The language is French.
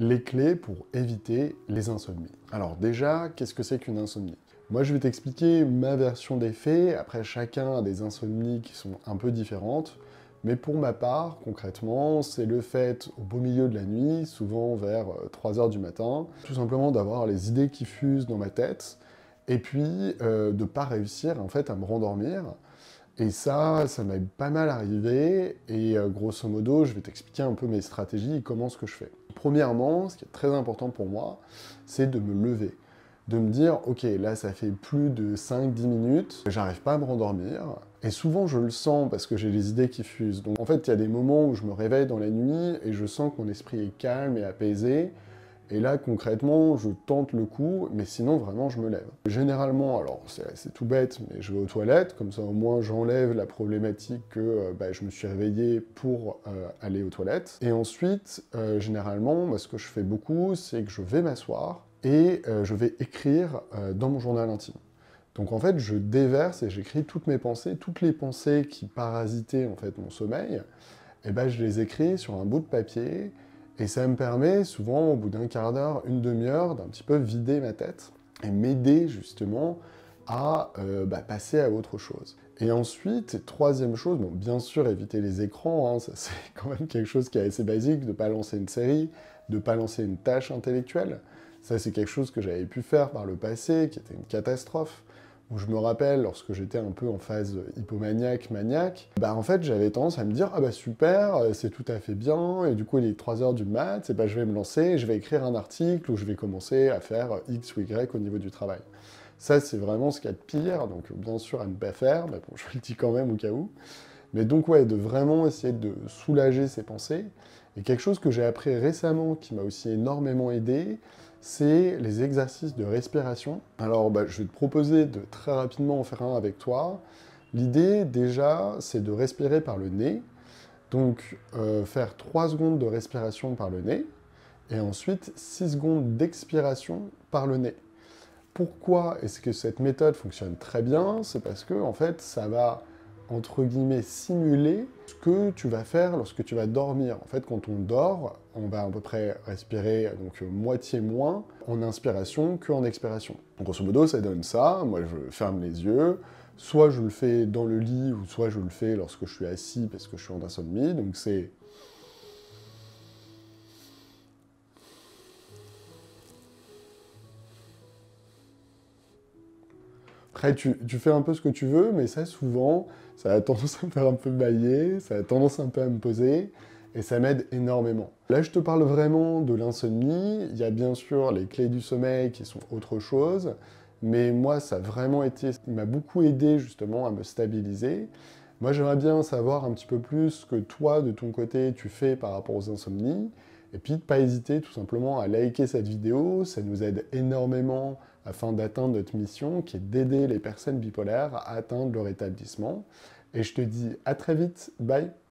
les clés pour éviter les insomnies. Alors déjà, qu'est-ce que c'est qu'une insomnie? Moi, je vais t'expliquer ma version des faits. Après, chacun a des insomnies qui sont un peu différentes. Mais pour ma part, concrètement, c'est le fait, au beau milieu de la nuit, souvent vers 3 heures du matin, tout simplement d'avoir les idées qui fusent dans ma tête, et puis de ne pas réussir en fait à me rendormir. Et ça m'est pas mal arrivé, et grosso modo, je vais t'expliquer un peu mes stratégies et comment ce que je fais. Premièrement, ce qui est très important pour moi, c'est de me lever. De me dire, ok, là ça fait plus de 5-10 minutes, j'arrive pas à me rendormir, et souvent je le sens parce que j'ai les idées qui fusent. Donc en fait, il y a des moments où je me réveille dans la nuit, et je sens que mon esprit est calme et apaisé, et là, concrètement, je tente le coup, mais sinon, vraiment, je me lève. Généralement, alors, c'est tout bête, mais je vais aux toilettes, comme ça, au moins, j'enlève la problématique que je me suis réveillé pour aller aux toilettes. Et ensuite, généralement, moi, ce que je fais beaucoup, c'est que je vais m'asseoir et je vais écrire dans mon journal intime. Donc, en fait, je déverse et j'écris toutes mes pensées, toutes les pensées qui parasitaient, en fait, mon sommeil, et ben, je les écris sur un bout de papier. Et ça me permet, souvent, au bout d'un quart d'heure, une demi-heure, d'un petit peu vider ma tête et m'aider, justement, à passer à autre chose. Et ensuite, troisième chose, bon, bien sûr, éviter les écrans, hein, ça c'est quand même quelque chose qui est assez basique, de ne pas lancer une série, de ne pas lancer une tâche intellectuelle. Ça, c'est quelque chose que j'avais pu faire par le passé, qui était une catastrophe. Où je me rappelle, lorsque j'étais un peu en phase hypomaniaque, maniaque, en fait, j'avais tendance à me dire « Ah bah super, c'est tout à fait bien, et du coup, il est 3 heures du mat, et je vais me lancer, je vais écrire un article, ou je vais commencer à faire X ou Y au niveau du travail. » Ça, c'est vraiment ce qu'il y a de pire, donc bien sûr à ne pas faire, mais bon, je le dis quand même au cas où. Mais donc ouais, de vraiment essayer de soulager ses pensées. Et quelque chose que j'ai appris récemment, qui m'a aussi énormément aidé, c'est les exercices de respiration. Alors je vais te proposer de très rapidement en faire un avec toi. L'idée déjà, c'est de respirer par le nez. Donc faire 3 secondes de respiration par le nez, et ensuite 6 secondes d'expiration par le nez. Pourquoi est-ce que cette méthode fonctionne très bien? C'est parce que, en fait, ça va, entre guillemets, simuler ce que tu vas faire lorsque tu vas dormir. En fait, quand on dort, on va à peu près respirer donc moitié moins en inspiration qu'en expiration. Donc, grosso modo, ça donne ça. Moi, je ferme les yeux. Soit je le fais dans le lit, ou soit je le fais lorsque je suis assis parce que je suis en insomnie. Donc, c'est... Après, tu fais un peu ce que tu veux, mais ça, souvent, ça a tendance à me faire un peu bailler, ça a tendance un peu à me poser, et ça m'aide énormément. Là, je te parle vraiment de l'insomnie. Il y a bien sûr les clés du sommeil qui sont autre chose, mais moi, ça a vraiment été... Il m'a beaucoup aidé, justement, à me stabiliser. Moi, j'aimerais bien savoir un petit peu plus ce que toi, de ton côté, tu fais par rapport aux insomnies, et puis de pas hésiter tout simplement à liker cette vidéo, ça nous aide énormément afin d'atteindre notre mission qui est d'aider les personnes bipolaires à atteindre leur établissement. Et je te dis à très vite, bye!